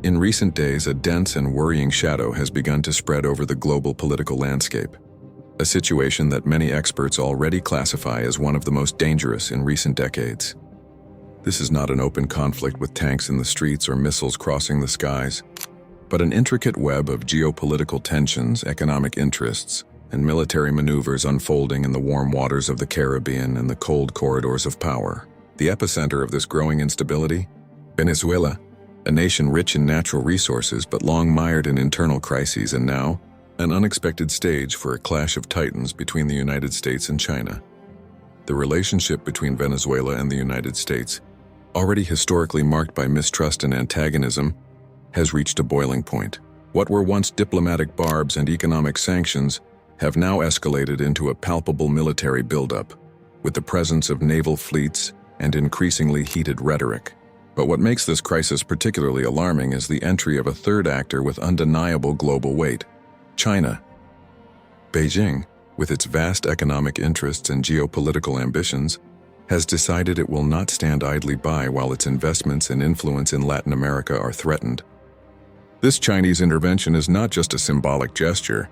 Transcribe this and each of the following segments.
In recent days, a dense and worrying shadow has begun to spread over the global political landscape, a situation that many experts already classify as one of the most dangerous in recent decades. This is not an open conflict with tanks in the streets or missiles crossing the skies, but an intricate web of geopolitical tensions, economic interests, and military maneuvers unfolding in the warm waters of the Caribbean and the cold corridors of power. The epicenter of this growing instability? Venezuela, a nation rich in natural resources but long mired in internal crises, and now an unexpected stage for a clash of titans between the United States and China. The relationship between Venezuela and the United States, already historically marked by mistrust and antagonism, has reached a boiling point. What were once diplomatic barbs and economic sanctions have now escalated into a palpable military buildup, with the presence of naval fleets and increasingly heated rhetoric. But what makes this crisis particularly alarming is the entry of a third actor with undeniable global weight: China. Beijing, with its vast economic interests and geopolitical ambitions, has decided it will not stand idly by while its investments and influence in Latin America are threatened. This Chinese intervention is not just a symbolic gesture.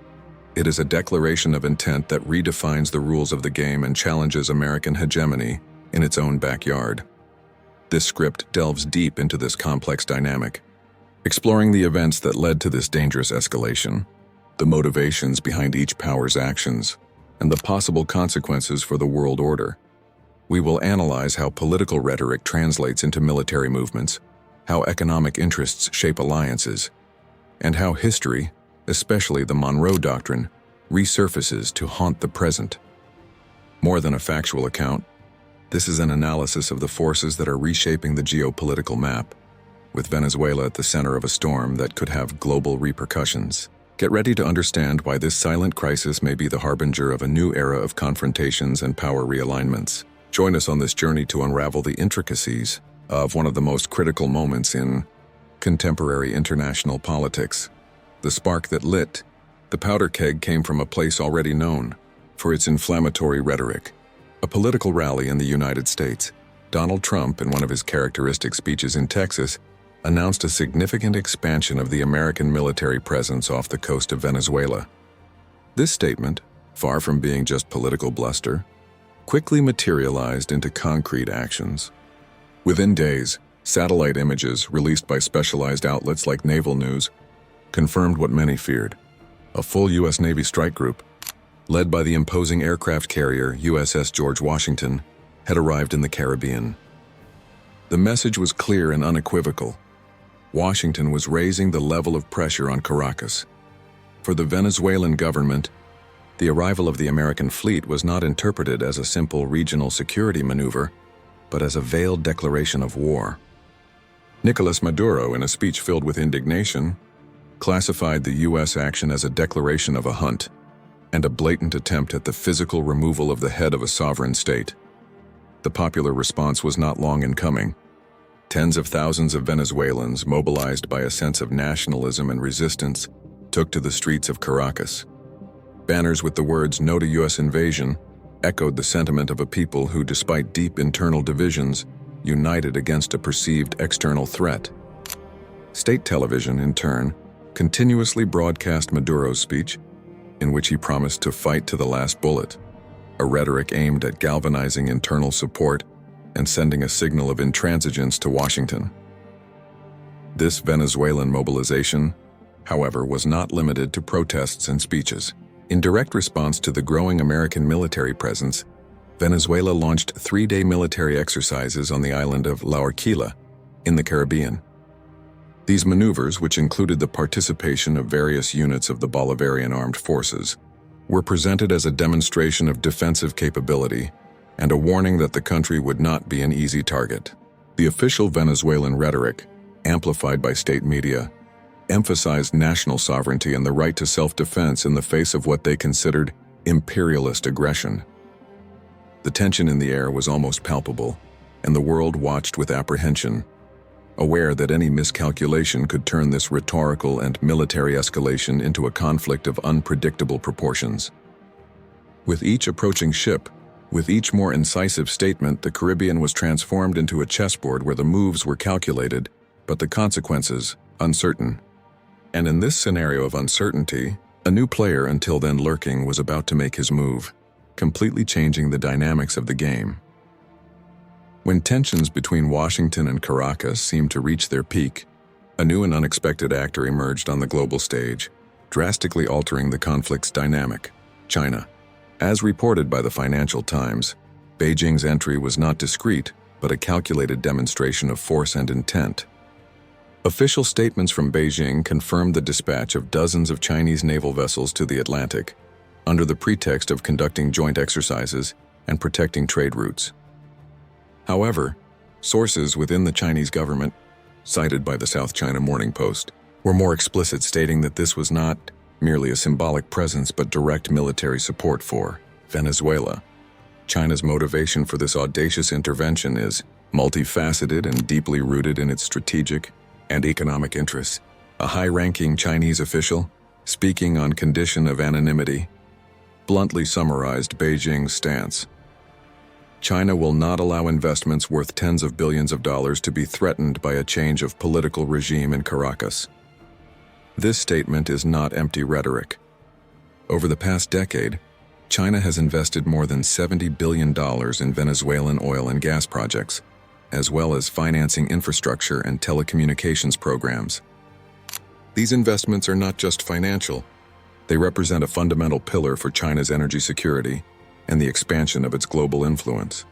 It is a declaration of intent that redefines the rules of the game and challenges American hegemony in its own backyard. This script delves deep into this complex dynamic, exploring the events that led to this dangerous escalation, the motivations behind each power's actions, and the possible consequences for the world order. We will analyze how political rhetoric translates into military movements, how economic interests shape alliances, and how history, especially the Monroe Doctrine, resurfaces to haunt the present. More than a factual account, this is an analysis of the forces that are reshaping the geopolitical map, with Venezuela at the center of a storm that could have global repercussions. Get ready to understand why this silent crisis may be the harbinger of a new era of confrontations and power realignments. Join us on this journey to unravel the intricacies of one of the most critical moments in contemporary international politics. The spark that lit the powder keg came from a place already known for its inflammatory rhetoric. A political rally in the United States. Donald Trump, in one of his characteristic speeches in Texas, announced a significant expansion of the American military presence off the coast of Venezuela. This statement, far from being just political bluster, quickly materialized into concrete actions. Within days, satellite images released by specialized outlets like Naval News confirmed what many feared. A full U.S. Navy strike group, led by the imposing aircraft carrier USS George Washington, had arrived in the Caribbean. The message was clear and unequivocal. Washington was raising the level of pressure on Caracas. For the Venezuelan government, the arrival of the American fleet was not interpreted as a simple regional security maneuver, but as a veiled declaration of war. Nicolas Maduro, in a speech filled with indignation, classified the U.S. action as a declaration of a hunt and a blatant attempt at the physical removal of the head of a sovereign state. The popular response was not long in coming. Tens of thousands of Venezuelans, mobilized by a sense of nationalism and resistance, took to the streets of Caracas. Banners with the words "No to U.S. invasion" echoed the sentiment of a people who, despite deep internal divisions, united against a perceived external threat. State television, in turn, continuously broadcast Maduro's speech, in which he promised to fight to the last bullet, a rhetoric aimed at galvanizing internal support and sending a signal of intransigence to Washington. This Venezuelan mobilization, however, was not limited to protests and speeches. In direct response to the growing American military presence, Venezuela launched 3-day military exercises on the island of La Orquilla in the Caribbean. These maneuvers, which included the participation of various units of the Bolivarian armed forces, were presented as a demonstration of defensive capability and a warning that the country would not be an easy target. The official Venezuelan rhetoric, amplified by state media, emphasized national sovereignty and the right to self-defense in the face of what they considered imperialist aggression. The tension in the air was almost palpable, and the world watched with apprehension, aware that any miscalculation could turn this rhetorical and military escalation into a conflict of unpredictable proportions. With each approaching ship, with each more incisive statement, the Caribbean was transformed into a chessboard where the moves were calculated, but the consequences uncertain. And in this scenario of uncertainty, a new player until then lurking was about to make his move, completely changing the dynamics of the game. When tensions between Washington and Caracas seemed to reach their peak, a new and unexpected actor emerged on the global stage, drastically altering the conflict's dynamic: China. As reported by the Financial Times, Beijing's entry was not discreet, but a calculated demonstration of force and intent. Official statements from Beijing confirmed the dispatch of dozens of Chinese naval vessels to the Atlantic, under the pretext of conducting joint exercises and protecting trade routes. However, sources within the Chinese government, cited by the South China Morning Post, were more explicit, stating that this was not merely a symbolic presence but direct military support for Venezuela. China's motivation for this audacious intervention is multifaceted and deeply rooted in its strategic and economic interests. A high-ranking Chinese official, speaking on condition of anonymity, bluntly summarized Beijing's stance. China will not allow investments worth tens of billions of dollars to be threatened by a change of political regime in Caracas. This statement is not empty rhetoric. Over the past decade, China has invested more than $70 billion in Venezuelan oil and gas projects, as well as financing infrastructure and telecommunications programs. These investments are not just financial. They represent a fundamental pillar for China's energy security and the expansion of its global influence.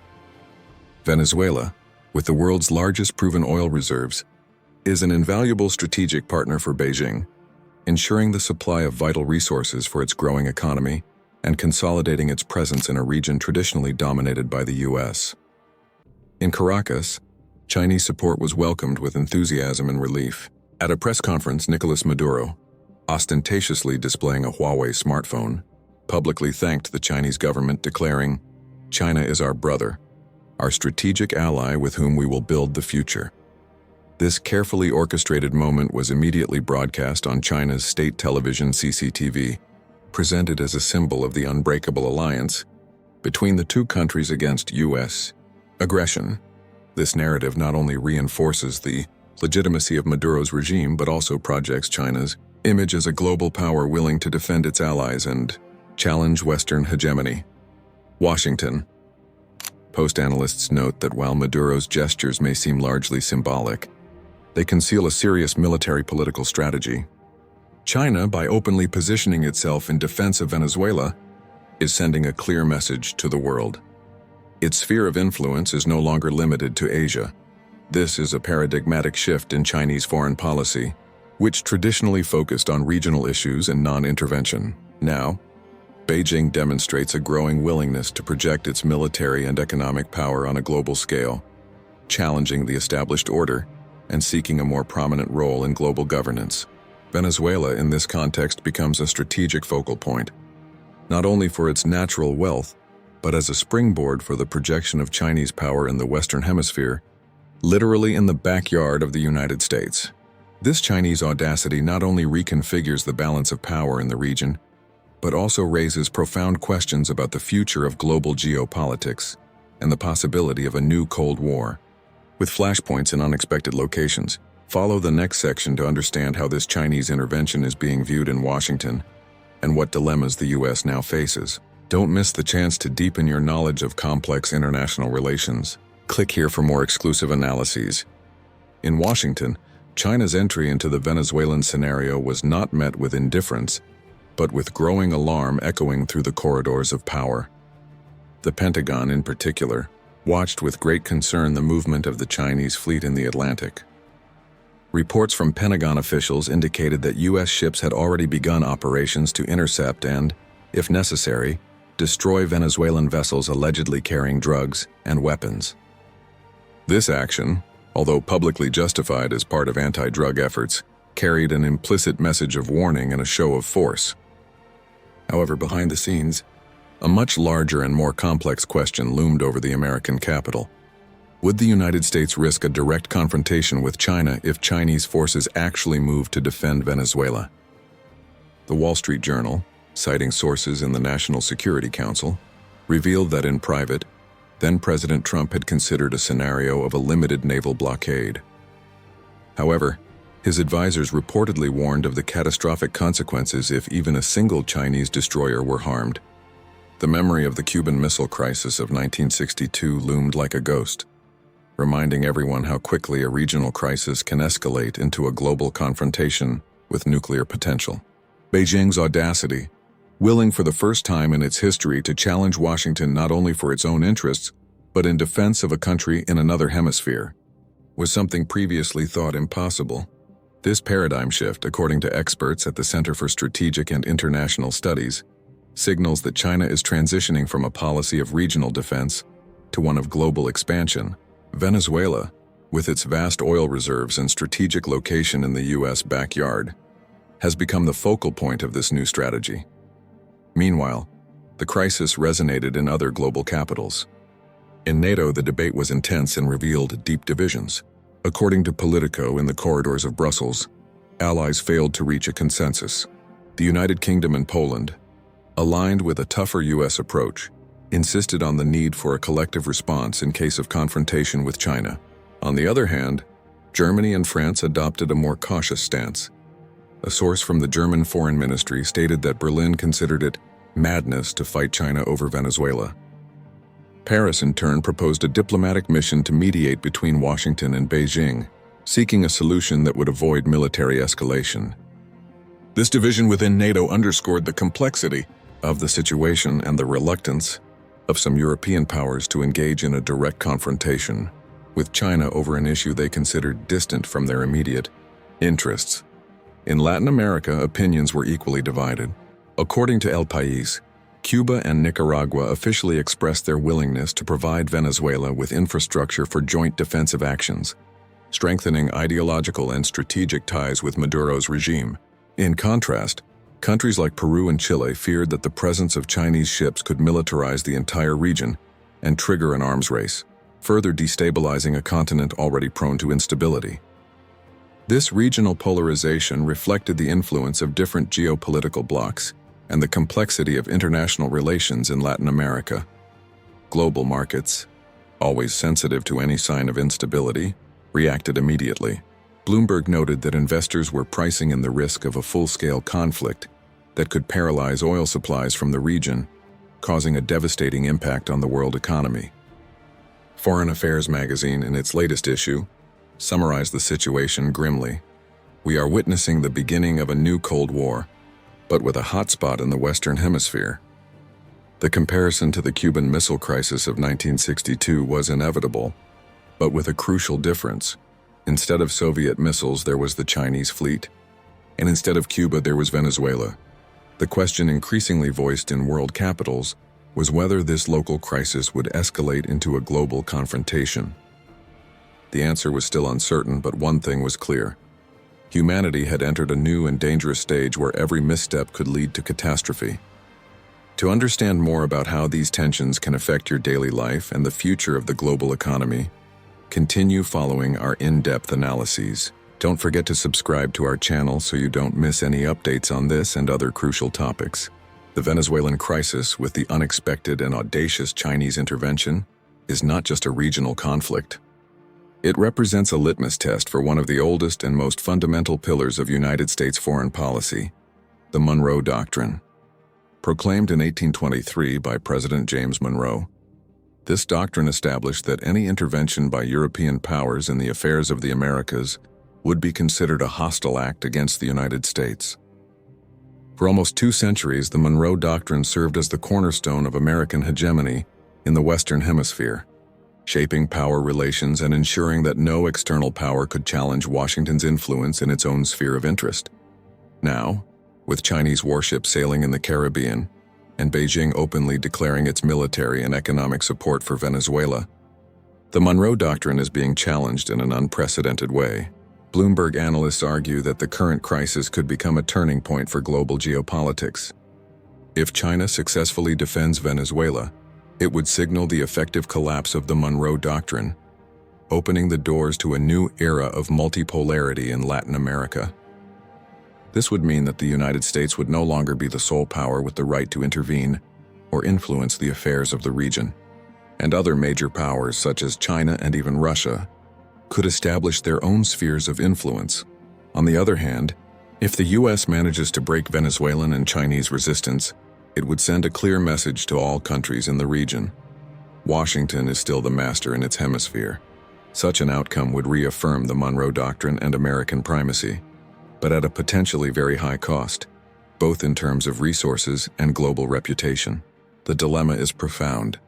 Venezuela, with the world's largest proven oil reserves, is an invaluable strategic partner for Beijing, ensuring the supply of vital resources for its growing economy and consolidating its presence in a region traditionally dominated by the U.S. In Caracas, Chinese support was welcomed with enthusiasm and relief. At a press conference, Nicolas Maduro, ostentatiously displaying a Huawei smartphone, publicly thanked the Chinese government, declaring, "China is our brother, our strategic ally with whom we will build the future." This carefully orchestrated moment was immediately broadcast on China's state television CCTV, presented as a symbol of the unbreakable alliance between the two countries against U.S. aggression. This narrative not only reinforces the legitimacy of Maduro's regime but also projects China's image as a global power willing to defend its allies and challenge Western hegemony. Washington. Post analysts note that while Maduro's gestures may seem largely symbolic, they conceal a serious military-political strategy. China, by openly positioning itself in defense of Venezuela, is sending a clear message to the world. Its sphere of influence is no longer limited to Asia. This is a paradigmatic shift in Chinese foreign policy, which traditionally focused on regional issues and non-intervention. Now, Beijing demonstrates a growing willingness to project its military and economic power on a global scale, challenging the established order and seeking a more prominent role in global governance. Venezuela, in this context, becomes a strategic focal point, not only for its natural wealth, but as a springboard for the projection of Chinese power in the Western Hemisphere, literally in the backyard of the United States. This Chinese audacity not only reconfigures the balance of power in the region, but also raises profound questions about the future of global geopolitics and the possibility of a new Cold War. With flashpoints in unexpected locations, follow the next section to understand how this Chinese intervention is being viewed in Washington and what dilemmas the U.S. now faces. Don't miss the chance to deepen your knowledge of complex international relations. Click here for more exclusive analyses. In Washington, China's entry into the Venezuelan scenario was not met with indifference, but with growing alarm echoing through the corridors of power. The Pentagon, in particular, watched with great concern the movement of the Chinese fleet in the Atlantic. Reports from Pentagon officials indicated that U.S. ships had already begun operations to intercept and, if necessary, destroy Venezuelan vessels allegedly carrying drugs and weapons. This action, although publicly justified as part of anti-drug efforts, carried an implicit message of warning and a show of force. However, behind the scenes, a much larger and more complex question loomed over the American capital. Would the United States risk a direct confrontation with China if Chinese forces actually moved to defend Venezuela? The Wall Street Journal, citing sources in the National Security Council, revealed that in private, then-President Trump had considered a scenario of a limited naval blockade. However, His advisors reportedly warned of the catastrophic consequences if even a single Chinese destroyer were harmed. The memory of the Cuban Missile Crisis of 1962 loomed like a ghost, reminding everyone how quickly a regional crisis can escalate into a global confrontation with nuclear potential. Beijing's audacity, willing for the first time in its history to challenge Washington not only for its own interests, but in defense of a country in another hemisphere, was something previously thought impossible. This paradigm shift, according to experts at the Center for Strategic and International Studies, signals that China is transitioning from a policy of regional defense to one of global expansion. Venezuela, with its vast oil reserves and strategic location in the U.S. backyard, has become the focal point of this new strategy. Meanwhile, the crisis resonated in other global capitals. In NATO, the debate was intense and revealed deep divisions. According to Politico, in the corridors of Brussels, allies failed to reach a consensus. The United Kingdom and Poland, aligned with a tougher U.S. approach, insisted on the need for a collective response in case of confrontation with China. On the other hand, Germany and France adopted a more cautious stance. A source from the German Foreign Ministry stated that Berlin considered it madness to fight China over Venezuela. Paris, in turn, proposed a diplomatic mission to mediate between Washington and Beijing, seeking a solution that would avoid military escalation. This division within NATO underscored the complexity of the situation and the reluctance of some European powers to engage in a direct confrontation with China over an issue they considered distant from their immediate interests. In Latin America, opinions were equally divided. According to El País, Cuba and Nicaragua officially expressed their willingness to provide Venezuela with infrastructure for joint defensive actions, strengthening ideological and strategic ties with Maduro's regime. In contrast, countries like Peru and Chile feared that the presence of Chinese ships could militarize the entire region and trigger an arms race, further destabilizing a continent already prone to instability. This regional polarization reflected the influence of different geopolitical blocs and the complexity of international relations in Latin America. Global markets, always sensitive to any sign of instability, reacted immediately. Bloomberg noted that investors were pricing in the risk of a full-scale conflict that could paralyze oil supplies from the region, causing a devastating impact on the world economy. Foreign Affairs magazine, in its latest issue, summarized the situation grimly. "We are witnessing the beginning of a new Cold War, but with a hotspot in the Western Hemisphere." The comparison to the Cuban Missile Crisis of 1962 was inevitable, but with a crucial difference. Instead of Soviet missiles, there was the Chinese fleet, and instead of Cuba, there was Venezuela. The question increasingly voiced in world capitals was whether this local crisis would escalate into a global confrontation. The answer was still uncertain, but one thing was clear. Humanity had entered a new and dangerous stage where every misstep could lead to catastrophe. To understand more about how these tensions can affect your daily life and the future of the global economy, continue following our in-depth analyses. Don't forget to subscribe to our channel so you don't miss any updates on this and other crucial topics. The Venezuelan crisis, with the unexpected and audacious Chinese intervention, is not just a regional conflict. It represents a litmus test for one of the oldest and most fundamental pillars of United States foreign policy, the Monroe Doctrine. Proclaimed in 1823 by President James Monroe, this doctrine established that any intervention by European powers in the affairs of the Americas would be considered a hostile act against the United States. For almost 2 centuries, the Monroe Doctrine served as the cornerstone of American hegemony in the Western Hemisphere, shaping power relations and ensuring that no external power could challenge Washington's influence in its own sphere of interest. Now, with Chinese warships sailing in the Caribbean, and Beijing openly declaring its military and economic support for Venezuela, the Monroe Doctrine is being challenged in an unprecedented way. Bloomberg analysts argue that the current crisis could become a turning point for global geopolitics. If China successfully defends Venezuela, it would signal the effective collapse of the Monroe Doctrine, opening the doors to a new era of multipolarity in Latin America. This would mean that the United States would no longer be the sole power with the right to intervene or influence the affairs of the region, and other major powers such as China and even Russia could establish their own spheres of influence. On the other hand, if the US manages to break Venezuelan and Chinese resistance, it would send a clear message to all countries in the region. Washington is still the master in its hemisphere. Such an outcome would reaffirm the Monroe Doctrine and American primacy, but at a potentially very high cost, both in terms of resources and global reputation. The dilemma is profound.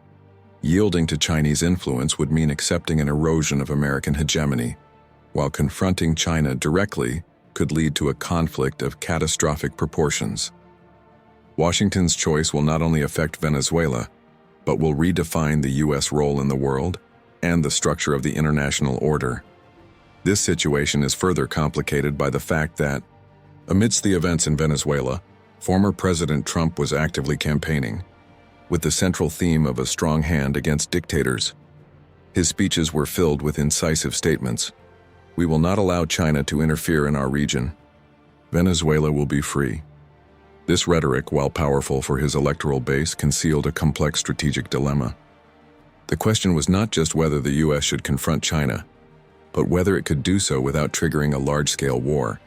Yielding to Chinese influence would mean accepting an erosion of American hegemony, while confronting China directly could lead to a conflict of catastrophic proportions. Washington's choice will not only affect Venezuela, but will redefine the US role in the world and the structure of the international order. This situation is further complicated by the fact that, amidst the events in Venezuela, former President Trump was actively campaigning, with the central theme of a strong hand against dictators. His speeches were filled with incisive statements. "We will not allow China to interfere in our region. Venezuela will be free." This rhetoric, while powerful for his electoral base, concealed a complex strategic dilemma. The question was not just whether the US should confront China, but whether it could do so without triggering a large-scale war.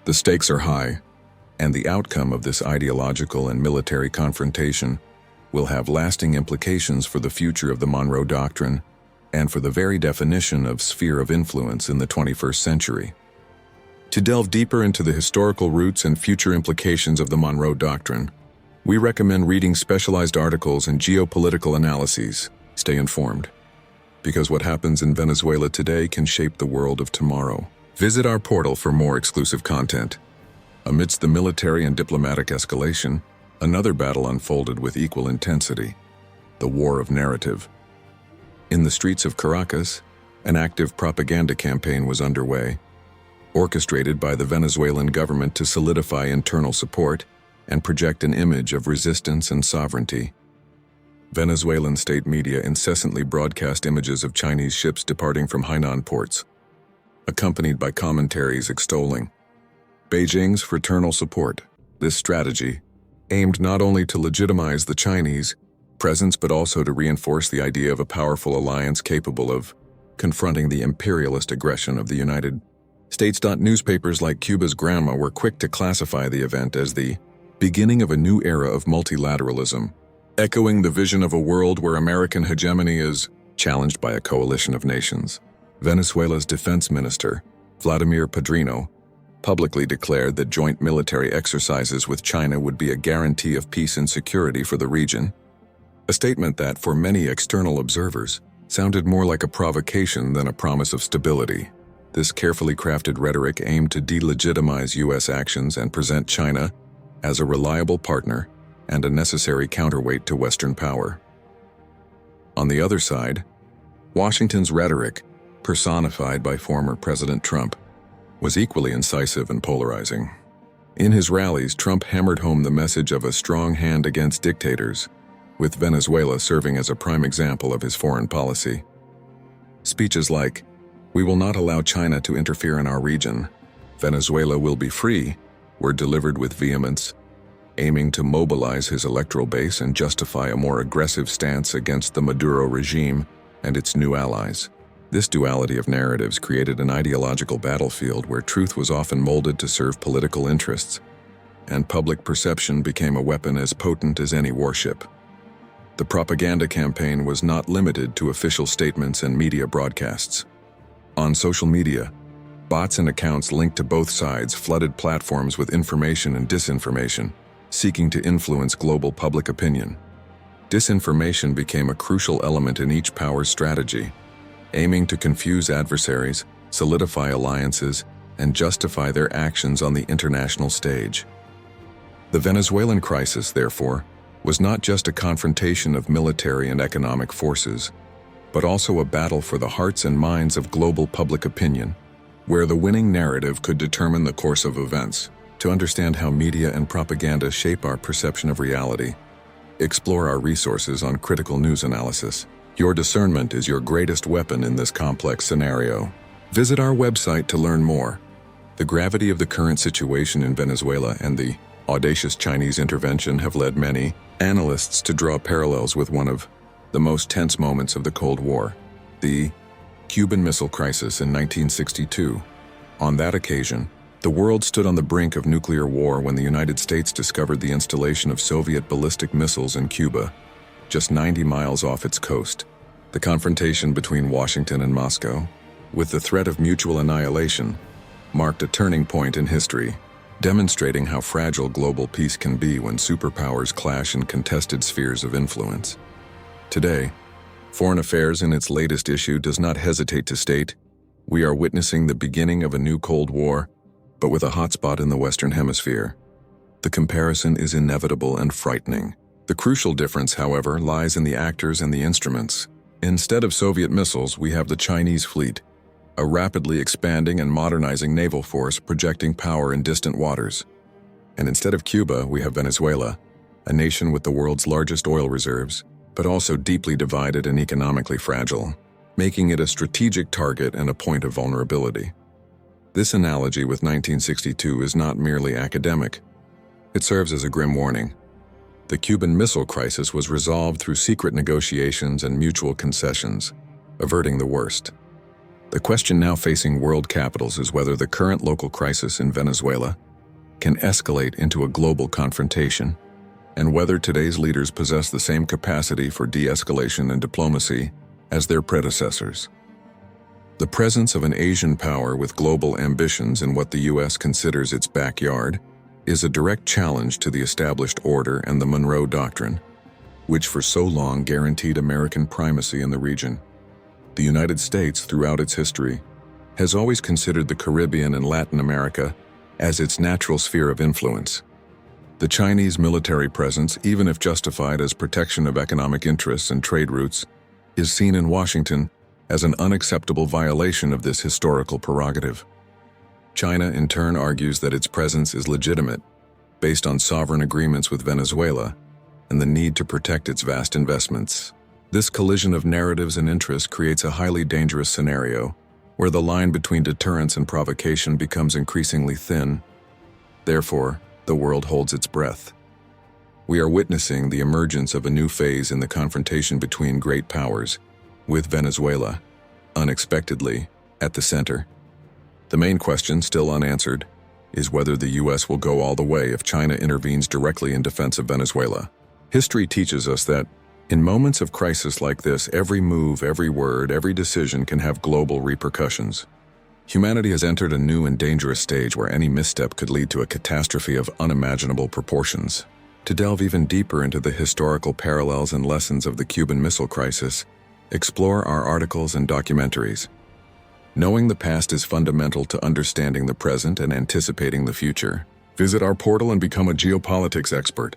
The stakes are high, and the outcome of this ideological and military confrontation will have lasting implications for the future of the Monroe Doctrine and for the very definition of sphere of influence in the 21st century. To delve deeper into the historical roots and future implications of the Monroe Doctrine, we recommend reading specialized articles and geopolitical analyses. Stay informed, because what happens in Venezuela today can shape the world of tomorrow. Visit our portal for more exclusive content. Amidst the military and diplomatic escalation, another battle unfolded with equal intensity: the war of narrative. In the streets of Caracas, an active propaganda campaign was underway, orchestrated by the Venezuelan government to solidify internal support and project an image of resistance and sovereignty. Venezuelan state media incessantly broadcast images of Chinese ships departing from Hainan ports, accompanied by commentaries extolling Beijing's fraternal support. This strategy aimed not only to legitimize the Chinese presence but also to reinforce the idea of a powerful alliance capable of confronting the imperialist aggression of the United States. Newspapers like Cuba's Grandma were quick to classify the event as the beginning of a new era of multilateralism, echoing the vision of a world where American hegemony is challenged by a coalition of nations. Venezuela's defense minister, Vladimir Padrino, publicly declared that joint military exercises with China would be a guarantee of peace and security for the region, a statement that, for many external observers, sounded more like a provocation than a promise of stability. This carefully crafted rhetoric aimed to delegitimize US actions and present China as a reliable partner and a necessary counterweight to Western power. On the other side, Washington's rhetoric, personified by former President Trump, was equally incisive and polarizing. In his rallies, Trump hammered home the message of a strong hand against dictators, with Venezuela serving as a prime example of his foreign policy. Speeches like, "We will not allow China to interfere in our region. Venezuela will be free," were delivered with vehemence, aiming to mobilize his electoral base and justify a more aggressive stance against the Maduro regime and its new allies. This duality of narratives created an ideological battlefield where truth was often molded to serve political interests, and public perception became a weapon as potent as any warship. The propaganda campaign was not limited to official statements and media broadcasts. On social media, bots and accounts linked to both sides flooded platforms with information and disinformation, seeking to influence global public opinion. Disinformation became a crucial element in each power's strategy, aiming to confuse adversaries, solidify alliances, and justify their actions on the international stage. The Venezuelan crisis, therefore, was not just a confrontation of military and economic forces, but also a battle for the hearts and minds of global public opinion, where the winning narrative could determine the course of events. To understand how media and propaganda shape our perception of reality, explore our resources on critical news analysis. Your discernment is your greatest weapon in this complex scenario. Visit our website to learn more. The gravity of the current situation in Venezuela and the audacious Chinese intervention have led many analysts to draw parallels with one of the most tense moments of the Cold War, the Cuban Missile Crisis in 1962. On that occasion, the world stood on the brink of nuclear war when the United States discovered the installation of Soviet ballistic missiles in Cuba, just 90 miles off its coast. The confrontation between Washington and Moscow, with the threat of mutual annihilation, marked a turning point in history, demonstrating how fragile global peace can be when superpowers clash in contested spheres of influence. Today, Foreign Affairs in its latest issue does not hesitate to state, "We are witnessing the beginning of a new Cold War, but with a hotspot in the Western Hemisphere." The comparison is inevitable and frightening. The crucial difference, however, lies in the actors and the instruments. Instead of Soviet missiles, we have the Chinese fleet, a rapidly expanding and modernizing naval force projecting power in distant waters. And instead of Cuba, we have Venezuela, a nation with the world's largest oil reserves, but also deeply divided and economically fragile, making it a strategic target and a point of vulnerability. This analogy with 1962 is not merely academic. It serves as a grim warning. The Cuban Missile Crisis was resolved through secret negotiations and mutual concessions, averting the worst. The question now facing world capitals is whether the current local crisis in Venezuela can escalate into a global confrontation, and whether today's leaders possess the same capacity for de-escalation and diplomacy as their predecessors. The presence of an Asian power with global ambitions in what the U.S. considers its backyard is a direct challenge to the established order and the Monroe Doctrine, which for so long guaranteed American primacy in the region. The United States, throughout its history, has always considered the Caribbean and Latin America as its natural sphere of influence. The Chinese military presence, even if justified as protection of economic interests and trade routes, is seen in Washington as an unacceptable violation of this historical prerogative. China, in turn, argues that its presence is legitimate, based on sovereign agreements with Venezuela and the need to protect its vast investments. This collision of narratives and interests creates a highly dangerous scenario, where the line between deterrence and provocation becomes increasingly thin. Therefore, the world holds its breath. We are witnessing the emergence of a new phase in the confrontation between great powers, with Venezuela, unexpectedly, at the center. The main question, still unanswered, is whether the U.S. will go all the way if China intervenes directly in defense of Venezuela. History teaches us that, in moments of crisis like this, every move, every word, every decision can have global repercussions. Humanity has entered a new and dangerous stage where any misstep could lead to a catastrophe of unimaginable proportions. To delve even deeper into the historical parallels and lessons of the Cuban Missile Crisis, explore our articles and documentaries. Knowing the past is fundamental to understanding the present and anticipating the future. Visit our portal and become a geopolitics expert.